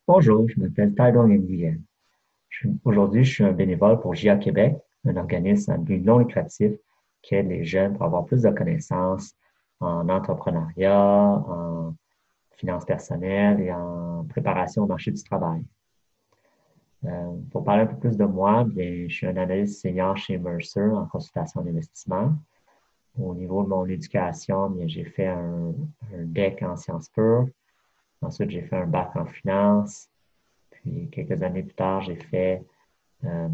Bonjour, je m'appelle Taiwan Nguyen. Aujourd'hui, je suis un bénévole pour JA Québec, un organisme à but non lucratif qui aide les jeunes pour avoir plus de connaissances en entrepreneuriat, en finances personnelles et en préparation au marché du travail. Pour parler un peu plus de moi, bien, je suis un analyste senior chez Mercer en consultation d'investissement. Au niveau de mon éducation, bien, j'ai fait un DEC en sciences pures. Ensuite, j'ai fait un bac en finance. Puis, quelques années plus tard, j'ai fait euh,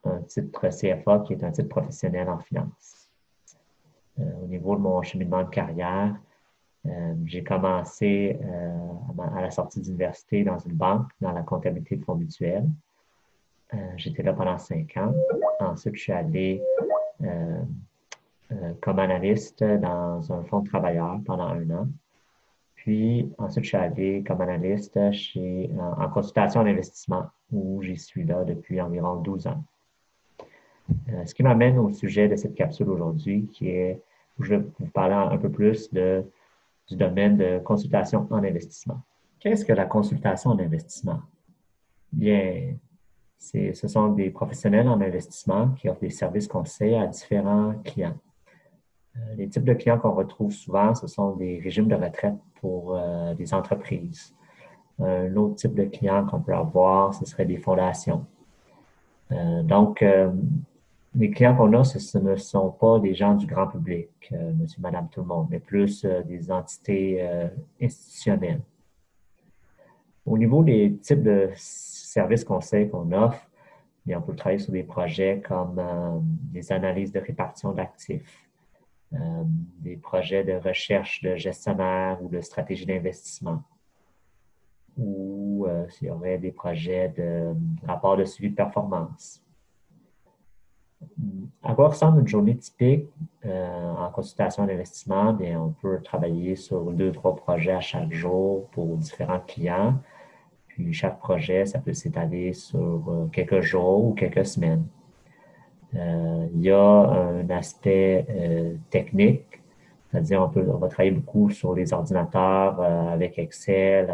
un titre CFA qui est un titre professionnel en finance. Au niveau de mon cheminement de carrière, j'ai commencé à la sortie d'université dans une banque, dans la comptabilité de fonds mutuels. J'étais là pendant 5 ans. Ensuite, je suis allé euh, comme analyste dans un fonds de travailleurs pendant 1 an. Puis ensuite, je suis allé comme analyste en consultation d'investissement où j'y suis là depuis environ 12 ans. Ce qui m'amène au sujet de cette capsule aujourd'hui, qui est où je vais vous parler un peu plus du domaine de consultation en investissement. Qu'est-ce que la consultation en investissement? Bien, ce sont des professionnels en investissement qui offrent des services conseils à différents clients. Les types de clients qu'on retrouve souvent, ce sont des régimes de retraite pour des entreprises. Un autre type de client qu'on peut avoir, ce serait des fondations. Donc, les clients qu'on a, ce ne sont pas des gens du grand public, monsieur, madame, tout le monde, mais plus des entités institutionnelles. Au niveau des types de services conseils qu'on offre, bien, on peut travailler sur des projets comme des analyses de répartition d'actifs, des projets de recherche de gestionnaires ou de stratégie d'investissement, ou s'il y aurait des projets de rapport de suivi de performance. À quoi ressemble une journée typique en consultation d'investissement? Bien, on peut travailler sur 2, 3 projets à chaque jour pour différents clients. Puis chaque projet, ça peut s'étaler sur quelques jours ou quelques semaines. Il y a un aspect technique, c'est-à-dire on va travailler beaucoup sur les ordinateurs avec Excel,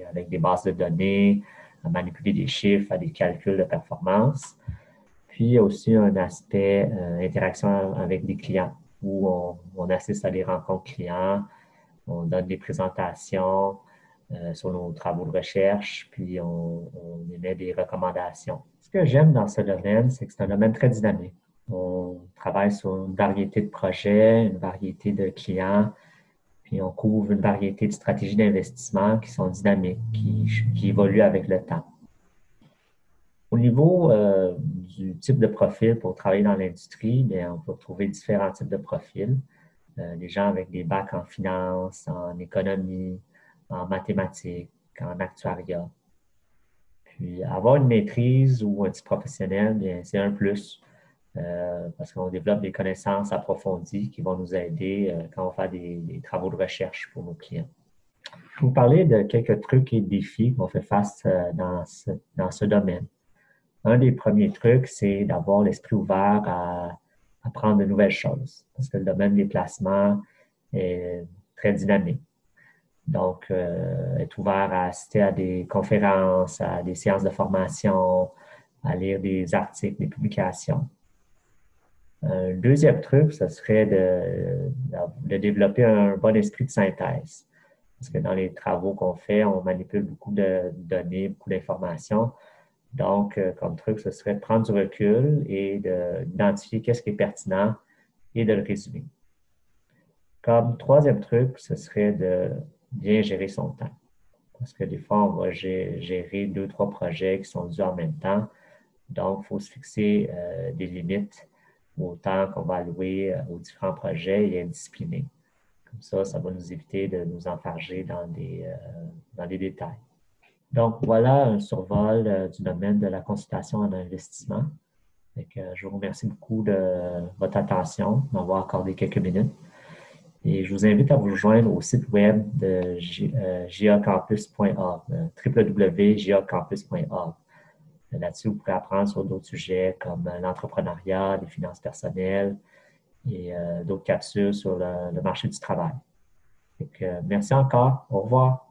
avec des bases de données, à manipuler des chiffres, à des calculs de performance. Puis, il y a aussi un aspect interaction avec des clients où on assiste à des rencontres clients, on donne des présentations sur nos travaux de recherche, puis on émet des recommandations. Ce que j'aime dans ce domaine, c'est que c'est un domaine très dynamique. On travaille sur une variété de projets, une variété de clients, puis on couvre une variété de stratégies d'investissement qui sont dynamiques, qui évoluent avec le temps. Au niveau du type de profil pour travailler dans l'industrie, bien, on peut trouver différents types de profils. Les gens avec des bacs en finance, en économie, en mathématiques, en actuariat. Puis avoir une maîtrise ou un titre professionnel, bien, c'est un plus parce qu'on développe des connaissances approfondies qui vont nous aider quand on fait des travaux de recherche pour nos clients. Je vais vous parler de quelques trucs et défis qu'on fait face dans ce domaine. Un des premiers trucs, c'est d'avoir l'esprit ouvert à apprendre de nouvelles choses, parce que le domaine des placements est très dynamique. Donc, être ouvert à assister à des conférences, à des séances de formation, à lire des articles, des publications. Un deuxième truc, ce serait de développer un bon esprit de synthèse. Parce que dans les travaux qu'on fait, on manipule beaucoup de données, beaucoup d'informations. Donc, comme truc, ce serait de prendre du recul et d'identifier qu'est-ce qui est pertinent et de le résumer. Comme troisième truc, ce serait de bien gérer son temps. Parce que des fois, on va gérer 2, 3 projets qui sont dus en même temps. Donc, il faut se fixer des limites au temps qu'on va allouer aux différents projets et être discipliné. Comme ça va nous éviter de nous enfarger dans des détails. Donc, voilà un survol du domaine de la consultation en investissement. Je vous remercie beaucoup de votre attention, de m'avoir accordé quelques minutes. Et je vous invite à vous joindre au site web de gacampus.org, www.gacampus.org. Là-dessus, vous pourrez apprendre sur d'autres sujets comme l'entrepreneuriat, les finances personnelles et d'autres capsules sur le marché du travail. Merci encore. Au revoir.